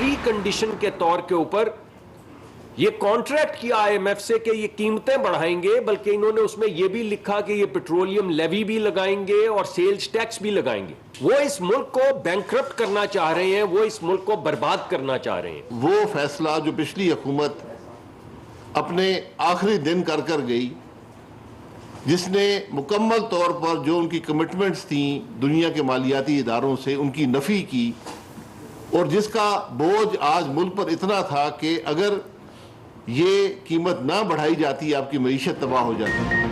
Pre condition के तौर के ऊपर ये कॉन्ट्रैक्ट किया आईएमएफ से कि ये कीमतें बढ़ाएंगे, बल्कि इन्होंने उसमें ये भी लिखा कि ये पेट्रोलियम लेवी भी लगाएंगे और सेल्स टैक्स भी लगाएंगे। वो इस मुल्क को बैंकरप्ट करना चाह रहे हैं, वो इस मुल्क को बर्बाद करना चाह रहे हैं। वो फैसला जो पिछली हुकूमत अपने आखिरी दिन कर गई, जिसने मुकम्मल तौर पर जो उनकी कमिटमेंट्स थी दुनिया के मालियाती इदारों से उनकी नफ़ी की, और जिसका बोझ आज मुल्क पर इतना था कि अगर ये कीमत ना बढ़ाई जाती आपकी मईशत तबाह हो जाती।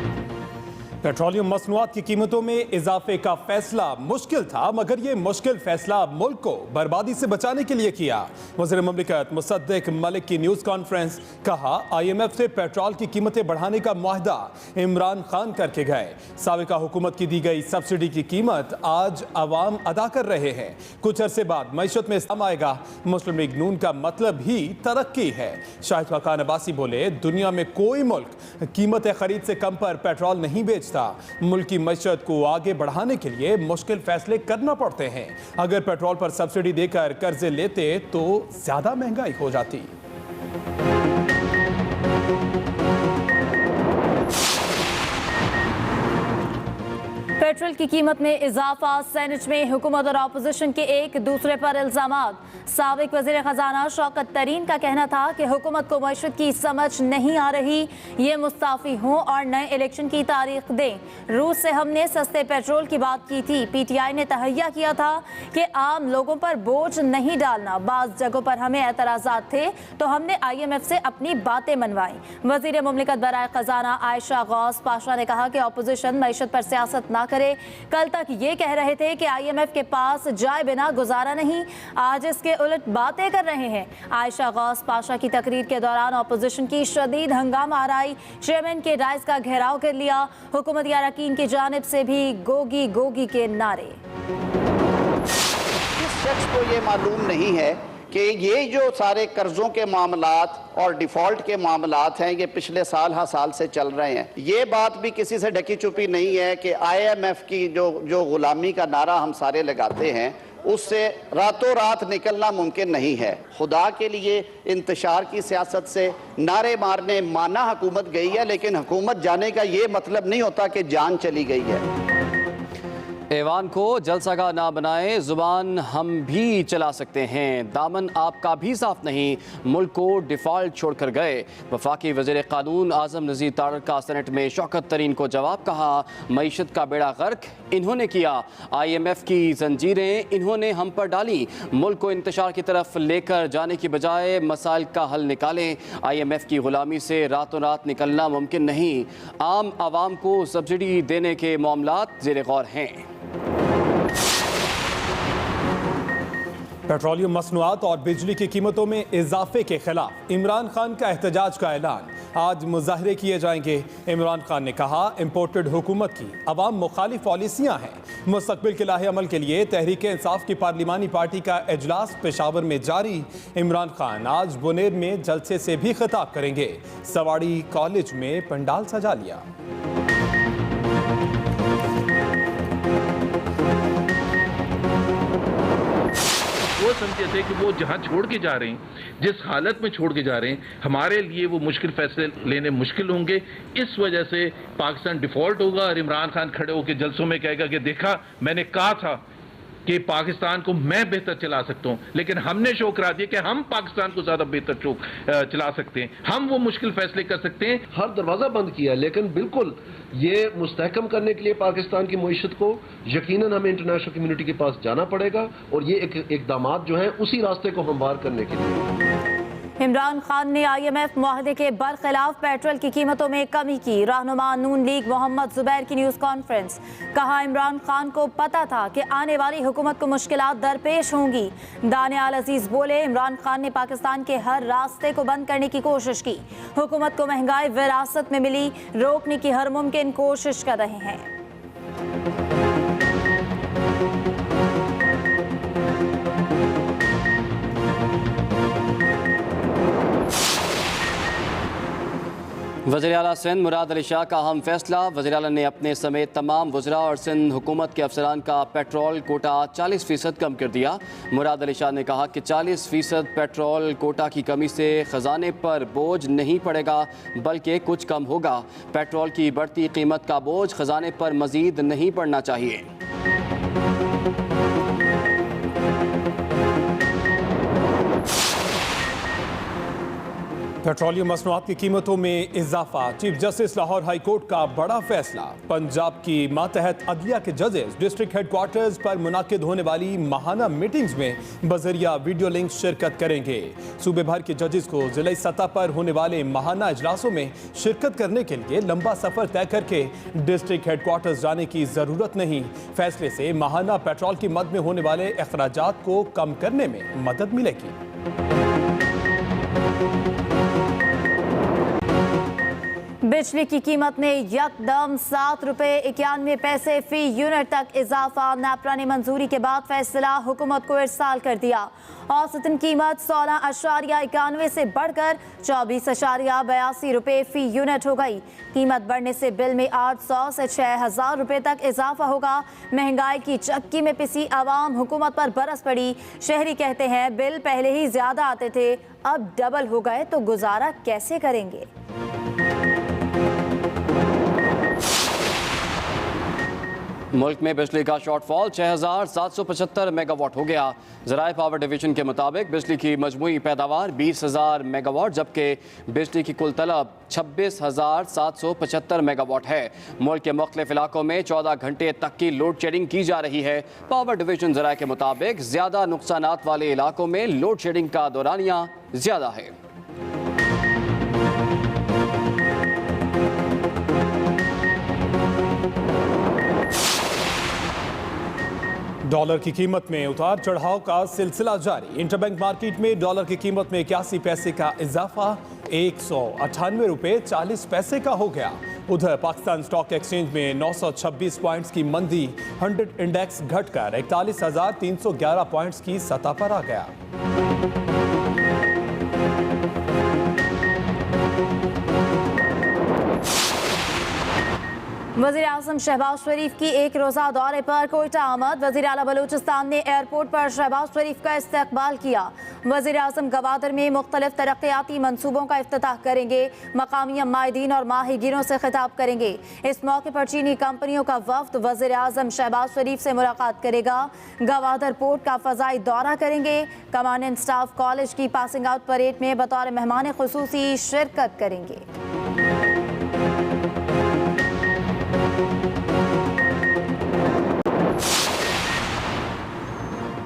पेट्रोलियम मसनूआत की कीमतों में इजाफे का फैसला मुश्किल था, मगर ये मुश्किल फैसला मुल्क को बर्बादी से बचाने के लिए किया। वज़ीर मुमलिकत मुसद्दिक मलिक की न्यूज़ कॉन्फ्रेंस, कहा IMF से पेट्रोल की कीमतें बढ़ाने का मुआहदा इमरान खान करके गए। साबिका हुकूमत की दी गई सब्सिडी की कीमत आज अवाम अदा कर रहे हैं। कुछ अरसे बाद मईशत में इस्लाम आएगा। मुस्लिम लीग नून का मतलब ही तरक्की है। शाहिद खान अब्बासी बोले, दुनिया में कोई मुल्क कीमत खरीद से कम पर पेट्रोल नहीं बेचता। मुल्क की मईशत को आगे बढ़ाने के लिए मुश्किल फैसले करना पड़ते हैं। अगर पेट्रोल पर सब्सिडी देकर कर्जे लेते तो ज्यादा महंगाई हो जाती। पेट्रोल की कीमत में इजाफा, सेनेट में हुकूमत और अपोजिशन के एक दूसरे पर इल्जामात। साबिक वज़ीर ख़जाना शौकत तरीन का कहना था कि हुकूमत को मईशत की समझ नहीं आ रही, ये मुस्ताफ़ी हों और नए इलेक्शन की तारीख दें। रूस से हमने सस्ते पेट्रोल की बात की थी। PTI ने तहैया किया था कि आम लोगों पर बोझ नहीं डालना। बाज़ जगहों पर हमें एतराज़ात थे तो हमने IMF से अपनी बातें मनवाई। वज़ीर मुमलिकत बराए ख़जाना आयशा गौस पाशा ने कहा कि अपोजिशन मईशत पर सियासत ना करे। कल तक ये कह रहे थे कि IMF के पास जाए बिना गुजारा नहीं, आज इसके उलट बातें कर रहे हैं। आयशा गौस पाशा की तकरीर के दौरान अपोजिशन की शदीद हंगामा आराई, चेयरमैन के राइस का घेराव कर लिया। हुकूमती अरकान की जानिब से भी गोगी गोगी के नारे। किस शख्स को ये मालूम नहीं है कि ये जो सारे कर्जों के मामलात और डिफ़ॉल्ट के मामलात हैं, ये पिछले साल से चल रहे हैं। ये बात भी किसी से ढकी छुपी नहीं है कि IMF की जो गुलामी का नारा हम सारे लगाते हैं, उससे रातों रात निकलना मुमकिन नहीं है। खुदा के लिए इंतशार की सियासत से नारे मारने माना हुकूमत गई है, लेकिन हुकूमत जाने का ये मतलब नहीं होता कि जान चली गई है। ऐवान को जलसागा ना बनाए, जुबान हम भी चला सकते हैं, दामन आपका भी साफ नहीं, मुल्क को डिफ़ॉल्ट छोड़कर गए। वफाकी वज़ीर क़ानून आज़म नज़ीर तारड़ का सेनेट में शौकत तरीन को जवाब, कहा मईशत का बेड़ा गर्क इन्होंने किया, IMF की जंजीरें इन्होंने हम पर डाली। मुल्क को इंतशार की तरफ लेकर जाने की बजाय मसाइल का हल निकालें। IMF की गुलामी से रातों रात निकलना मुमकिन नहीं। आम आवाम को सब्सिडी देने के मामलात ज़ेर गौर हैं। पेट्रोलियम मसनूआत और बिजली की कीमतों में इजाफे के खिलाफ इमरान खान का एहतजाज का ऐलान। आज मुजाहरे किए जाएंगे। इमरान खान ने कहा, इम्पोर्टेड हुकूमत की अवाम मुखालिफ पॉलिसियाँ हैं। मुस्तकबिल के लाहे अमल के लिए तहरीक इंसाफ की पार्लिमानी पार्टी का इजलास पेशावर में जारी। इमरान खान आज बुनेर में जलसे से भी खिताब करेंगे। सवाड़ी कॉलेज में पंडाल सजा लिया। वो समझते थे कि वो जहां छोड़ के जा रहे हैं, जिस हालत में छोड़ के जा रहे हैं, हमारे लिए वो मुश्किल फैसले लेने मुश्किल होंगे। इस वजह से पाकिस्तान डिफॉल्ट होगा और इमरान खान खड़े होकर जलसों में कहेगा कि देखा मैंने कहा था कि पाकिस्तान को मैं बेहतर चला सकता हूं, लेकिन हमने शो करा दिया कि हम पाकिस्तान को ज्यादा बेहतर चला सकते हैं, हम वो मुश्किल फैसले कर सकते हैं। हर दरवाजा बंद किया, लेकिन बिल्कुल ये मुस्तहकम करने के लिए पाकिस्तान की मईशत को यकीनन हमें इंटरनेशनल कम्युनिटी के पास जाना पड़ेगा और ये इकदामात जो हैं उसी रास्ते को हमवार करने के लिए। इमरान खान ने IMF मुआहदे के बरखिलाफ पेट्रोल की कीमतों में कमी की। रहनुमा नून लीग मोहम्मद जुबैर की न्यूज़ कॉन्फ्रेंस, कहा इमरान खान को पता था कि आने वाली हुकूमत को मुश्किलात दरपेश होंगी। दानियाल अजीज बोले, इमरान खान ने पाकिस्तान के हर रास्ते को बंद करने की कोशिश की। हुकूमत को महंगाई विरासत में मिली, रोकने की हर मुमकिन कोशिश कर रहे हैं। वज़ीर आला सिंध मुराद अली शाह का अहम फैसला। वज़ीर आला ने अपने समेत तमाम वज़रा और सिंध हुकूमत के अफसरान का पेट्रोल कोटा 40% कम कर दिया। मुराद अली शाह ने कहा कि 40% पेट्रोल कोटा की कमी से ख़जाने पर बोझ नहीं पड़ेगा बल्कि कुछ कम होगा। पेट्रोल की बढ़ती कीमत का बोझ ख़जाने पर मज़ीद नहीं पड़ना चाहिए। पेट्रोलियम मसनूआत की कीमतों में इजाफा। Chief justice Lahore high court का बड़ा फैसला। पंजाब की मातहत अदलिया के जजेस डिस्ट्रिक्ट हेडक्वार्टर्स पर मुनाकिद होने वाली माहाना मीटिंग्स में बजरिया वीडियो लिंक शिरकत करेंगे। सूबे भर के जजेस को जिले सतह पर होने वाले माहाना इजलासों में शिरकत करने के लिए लंबा सफर तय करके डिस्ट्रिक्ट हेडक्वार्टर्स जाने की जरूरत नहीं। फैसले से माहाना पेट्रोल की मद में होने वाले अखराजात को कम करने में मदद मिलेगी। बिजली की कीमत में यकदम 7 रुपये 91 पैसे फी यूनिट तक इजाफा। नेपरा ने मंजूरी के बाद फैसला हुकूमत को इरसाल कर दिया। औसतन कीमत 16.91 से बढ़कर 24.82 रुपये फी यूनिट हो गई। कीमत बढ़ने से बिल में 800 से 6000 रुपये तक इजाफा होगा। महंगाई की चक्की में पिसी आवाम हुकूमत पर बरस पड़ी। शहरी कहते हैं बिल पहले ही ज्यादा आते थे, अब डबल हो गए तो गुजारा कैसे करेंगे। मुल्क में बिजली का शॉर्टफॉल 6775 मेगावाट हो गया। ज़राए पावर डिवीजन के मुताबिक बिजली की मजमूई पैदावार 20,000 मेगावाट जबकि बिजली की कुल तलब 26,775 मेगावाट है। मुल्क के मुख्तलिफ इलाकों में 14 घंटे तक की लोड शेडिंग की जा रही है। पावर डिवीजन ज़राए के मुताबिक ज़्यादा नुकसानात वाले इलाकों में लोड शेडिंग का दौरानिया ज़्यादा है। डॉलर की कीमत में उतार चढ़ाव का सिलसिला जारी। इंटरबैंक मार्केट में डॉलर की कीमत में 81 पैसे का इजाफा 198 रुपये 40 पैसे का हो गया। उधर पाकिस्तान स्टॉक एक्सचेंज में 926 पॉइंट्स की मंदी। 100 इंडेक्स घटकर 41,311 पॉइंट्स की सतह पर आ गया। वज़ीर आज़म शहबाज शरीफ की एक रोज़ा दौरे पर कोयटा आमद। वज़ीर आला बलूचिस्तान ने एयरपोर्ट पर शहबाज शरीफ का इस्तकबाल किया। वज़ीर आज़म गवादर में मुख्तलिफ तरक्याती मनसूबों का इफ्तिताह करेंगे। मकामी माहिदीन और माहिगीरों से खिताब करेंगे। इस मौके पर चीनी कंपनियों का वफ्द वज़ीर आज़म शहबाज शरीफ से मुलाकात करेगा। गवादर पोर्ट का फ़ज़ाई दौरा करेंगे। कमांडेंट स्टाफ कॉलेज की पासिंग आउट परेड में बतौर मेहमान खुसूसी शिरकत करेंगे।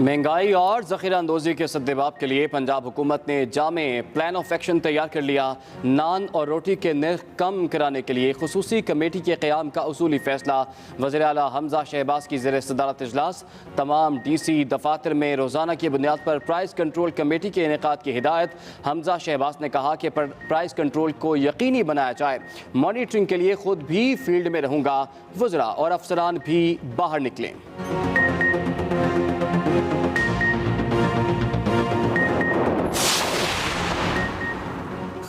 महंगाई और ज़ख़ीरा अंदोज़ी के सद्देबाब के लिए पंजाब हुकूमत ने जामे प्लान ऑफ एक्शन तैयार कर लिया। नान और रोटी के नर्ख कम कराने के लिए खुसूसी कमेटी के क़याम का उसूली फ़ैसला। वज़ीर आला हमज़ा शहबाज की ज़ेर सदारत इजलास। तमाम DC दफातर में रोज़ाना की बुनियाद पर प्राइस कंट्रोल कमेटी के इनेकाद की हिदायत। हमज़ा शहबाज ने कहा कि प्राइस कंट्रोल को यकीनी बनाया जाए। मॉनिटरिंग के लिए खुद भी फील्ड में रहूँगा। वज़रा और अफसरान भी बाहर निकलें।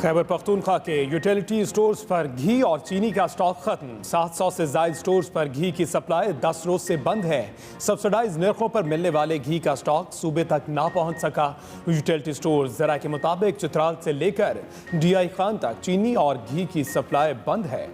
खैबर पख्तूनख्वा के यूटिलिटी स्टोर्स पर घी और चीनी का स्टॉक खत्म। 700 से ज़ायद स्टोर्स पर घी की सप्लाई 10 रोज से बंद है। सब्सिडाइज नरखों पर मिलने वाले घी का स्टॉक सूबे तक ना पहुंच सका। यूटिलिटी स्टोर्स ज़रा के मुताबिक चित्राल से लेकर DI खान तक चीनी और घी की सप्लाई बंद है।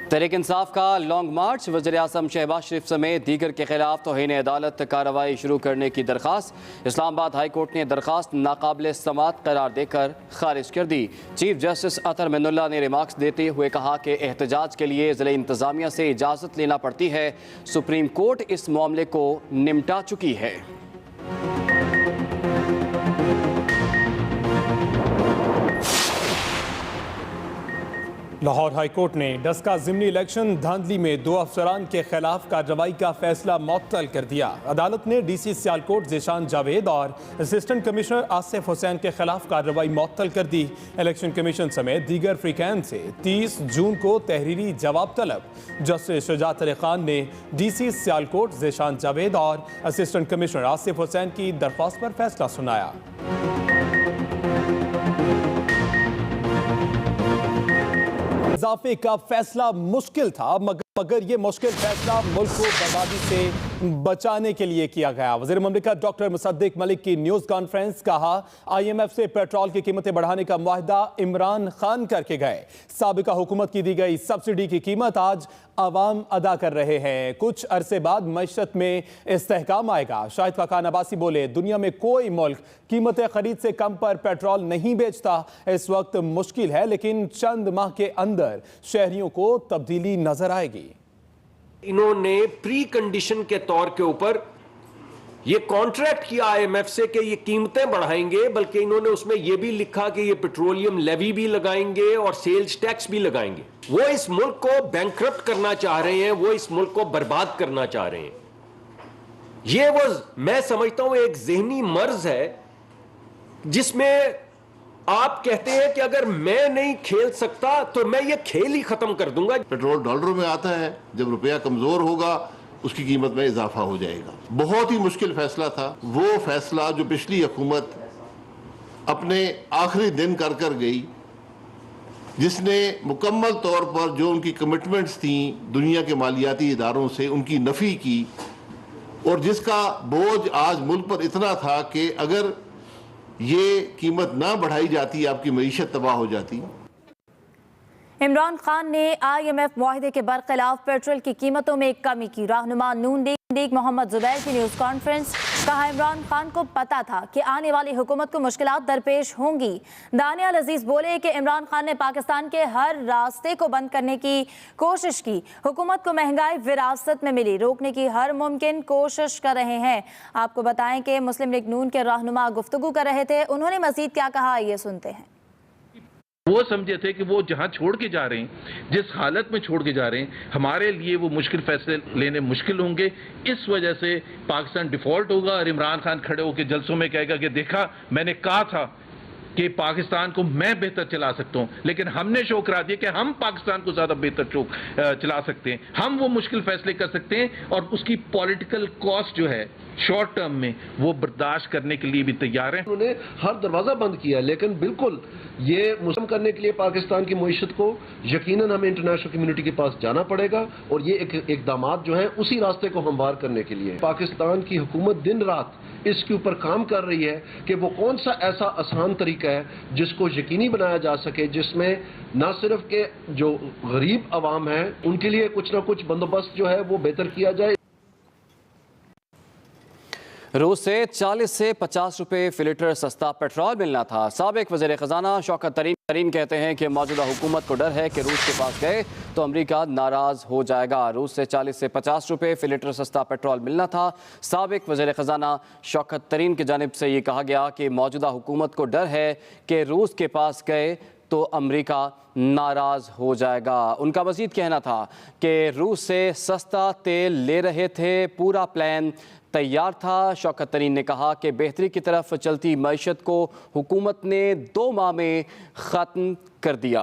तहरीक इंसाफ का लॉन्ग मार्च। वज़ीर आज़म शहबाज शरीफ समेत दीगर के खिलाफ तौहीन अदालत कार्रवाई शुरू करने की दरख्वास्त। इस्लामाबाद हाई कोर्ट ने दरख्वास्त नाकाबिल समात करार देकर खारिज कर दी। चीफ जस्टिस अतर मिनुल्लाह ने रिमार्क्स देते हुए कहा कि एहतजाज के लिए ज़िला इंतज़ामिया से इजाज़त लेना पड़ती है। सुप्रीम कोर्ट इस मामले को निपटा चुकी है। लाहौर हाईकोर्ट ने डस्का ज़िमनी इलेक्शन धांधली में 2 अफसरान के खिलाफ कार्रवाई का फैसला मुअत्तल कर दिया। अदालत ने डीसी सियालकोट ज़ीशान जावेद और असिस्टेंट कमिश्नर आसिफ हुसैन के खिलाफ कार्रवाई मुअत्तल कर दी। इलेक्शन कमीशन समेत दीगर फ्रीकैन से 30 जून को तहरीरी जवाब तलब। जस्टिस शुजात अली खान ने डीसी सियालकोट ज़ीशान जावेद और असिस्टेंट कमिश्नर आसिफ हुसैन की दरख्वास्त पर फैसला सुनाया। इजाफे का फैसला मुश्किल था, मगर ये मुश्किल फैसला मुल्क को बर्बादी से बचाने के लिए किया गया। वज़ीर ममलिकत डॉक्टर मुसद्दिक मलिक की न्यूज़ कॉन्फ्रेंस, कहा IMF से पेट्रोल की कीमतें बढ़ाने का मुआहदा इमरान खान करके गए। साबिका हुकूमत की दी गई सब्सिडी की कीमत आज अवाम अदा कर रहे हैं। कुछ अरसे बाद मईशत में इस्तेहकाम आएगा। शाहिद खान अब्बासी बोले, दुनिया में कोई मुल्क कीमतें खरीद से कम पर पेट्रोल नहीं बेचता। इस वक्त मुश्किल है, लेकिन चंद माह के अंदर शहरियों को तब्दीली नजर आएगी। इन्होंने प्री कंडीशन के तौर के ऊपर ये कॉन्ट्रैक्ट किया IMF से कि ये कीमतें बढ़ाएंगे, बल्कि इन्होंने उसमें ये भी लिखा कि ये पेट्रोलियम लेवी भी लगाएंगे और सेल्स टैक्स भी लगाएंगे। वो इस मुल्क को बैंकरप्ट करना चाह रहे हैं, वो इस मुल्क को बर्बाद करना चाह रहे हैं। ये वो मैं समझता हूं एक ज़हनी मर्ज है जिसमें आप कहते हैं कि अगर मैं नहीं खेल सकता तो मैं ये खेल ही खत्म कर दूंगा। पेट्रोल डॉलरों में आता है, जब रुपया कमजोर होगा उसकी कीमत में इजाफा हो जाएगा। बहुत ही मुश्किल फैसला था। वो फैसला जो पिछली हुकूमत अपने आखिरी दिन कर गई, जिसने मुकम्मल तौर पर जो उनकी कमिटमेंट्स थी दुनिया के मालियाती इदारों से उनकी नफी की, और जिसका बोझ आज मुल्क पर इतना था कि अगर ये कीमत ना बढ़ाई जाती आपकी मईशत तबाह हो जाती। इमरान खान ने IMF मुआहदे के बरखिलाफ पेट्रोल की कीमतों में कमी की। रहनुमा नून लीग मोहम्मद जुबैर की न्यूज़ कॉन्फ्रेंस, कहा इमरान खान को पता था कि आने वाली हुकूमत को मुश्किलात दरपेश होंगी। दानियाल अजीज बोले कि इमरान खान ने पाकिस्तान के हर रास्ते को बंद करने की कोशिश की। हुकूमत को महंगाई विरासत में मिली, रोकने की हर मुमकिन कोशिश कर रहे हैं। आपको बताएं कि मुस्लिम लीग नून के रहनुमा गुफ्तगू कर रहे थे। उन्होंने मजीद क्या कहा, ये सुनते हैं। वो समझे थे कि वो जहां छोड़ के जा रहे हैं, जिस हालत में छोड़ के जा रहे हैं, हमारे लिए वो मुश्किल फैसले लेने मुश्किल होंगे। इस वजह से पाकिस्तान डिफॉल्ट होगा और इमरान खान खड़े होकर जलसों में कहेगा कि देखा मैंने कहा था कि पाकिस्तान को मैं बेहतर चला सकता हूं, लेकिन हमने शो करा दिया कि हम पाकिस्तान को ज्यादा बेहतर चला सकते हैं, हम वो मुश्किल फैसले कर सकते हैं और उसकी पॉलिटिकल कॉस्ट जो है शॉर्ट टर्म में वो बर्दाश्त करने के लिए भी तैयार हैं। उन्होंने हर दरवाजा बंद किया, लेकिन बिल्कुल ये मुसम करने के लिए पाकिस्तान की मईशत को यकीनन हमें इंटरनेशनल कम्युनिटी के पास जाना पड़ेगा और ये इकदामात जो हैं उसी रास्ते को हमवार करने के लिए पाकिस्तान की हुकूमत दिन रात इसके ऊपर काम कर रही है कि वो कौन सा ऐसा आसान तरीका है जिसको यकीनी बनाया जा सके, जिसमें न सिर्फ के जो गरीब आवाम है उनके लिए कुछ ना कुछ बंदोबस्त जो है वो बेहतर किया जाए। रूस से 40 से 50 रुपए फी लीटर सस्ता पेट्रोल मिलना था। साबिक वज़ीर ख़ज़ाना शौकत तरीन कहते हैं कि मौजूदा हुकूमत को डर है कि रूस के पास गए तो अमेरिका नाराज़ हो जाएगा। रूस से 40 से 50 रुपए फी लीटर सस्ता पेट्रोल मिलना था। साबिक वज़ीर ख़ज़ाना शौकत तरीन की जानिब से ये कहा गया कि मौजूदा हुकूमत को डर है कि रूस के पास गए तो अमेरिका नाराज़ हो जाएगा। उनका मज़ीद कहना था कि रूस से सस्ता तेल ले रहे थे, पूरा प्लान तैयार था। शौकत तरीन ने कहा कि बेहतरी की तरफ चलती मईशत को हुकूमत ने 2 माह में ख़त्म कर दिया।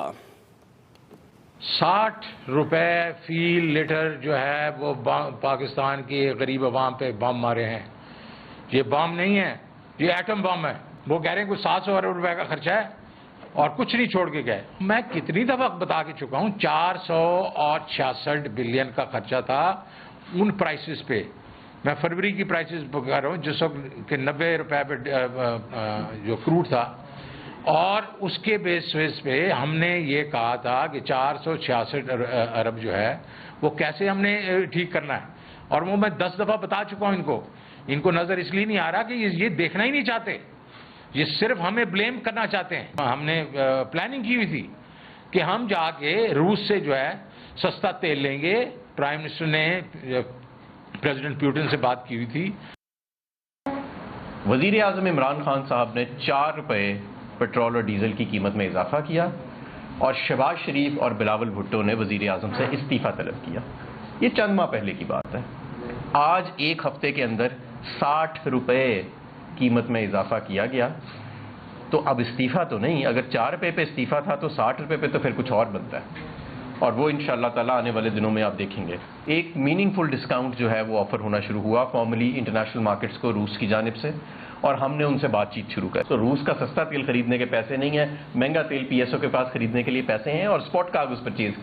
60 रुपए फी लीटर जो है वो पाकिस्तान की गरीब आवाम पे बम मारे हैं। ये बम नहीं है, ये एटम बम है। वो कह रहे हैं कुछ 700 अरब रुपए का खर्चा है और कुछ नहीं छोड़ के गए। मैं कितनी दफ़ा बता के चुका हूँ, 466 बिलियन का खर्चा था उन प्राइसेस पे। मैं फरवरी की प्राइसेस बता रहा हूँ जिस वक्त के 90 रुपए पे जो क्रूड था, और उसके बेसिस पे हमने ये कहा था कि 466 अरब जो है वो कैसे हमने ठीक करना है। और वो मैं 10 दफ़ा बता चुका हूँ इनको नज़र इसलिए नहीं आ रहा कि ये देखना ही नहीं चाहते, ये सिर्फ हमें ब्लेम करना चाहते हैं। हमने प्लानिंग की हुई थी कि हम जाके रूस से जो है सस्ता तेल लेंगे। प्राइम मिनिस्टर ने प्रेसिडेंट पुतिन से बात की हुई थी। वज़ीर आज़म इमरान खान साहब ने 4 रुपए पेट्रोल और डीजल की कीमत में इजाफा किया। और शहबाज शरीफ और बिलावल भुट्टो ने वज़ीर आज़म से इस्तीफ़ा तलब किया। ये चंद माह पहले की बात है। आज एक हफ्ते के अंदर 60 रुपये कीमत में इजाफा किया गया। तो अब इस्तीफ़ा तो नहीं, अगर 4 रुपये पे इस्तीफ़ा था तो 60 रुपये पे तो फिर कुछ और बनता है, और वो इंशाअल्लाह ताला आने वाले दिनों में आप देखेंगे। एक मीनिंगफुल डिस्काउंट जो है वो ऑफर होना शुरू हुआ फॉर्मली इंटरनेशनल मार्केट्स को रूस की जानिब से, और हमने उनसे बातचीत शुरू कर। तो रूस का सस्ता तेल खरीदने के पैसे नहीं है, महंगा तेल PSO के पास खरीदने के लिए पैसे हैं, और स्पॉट कागज परचेज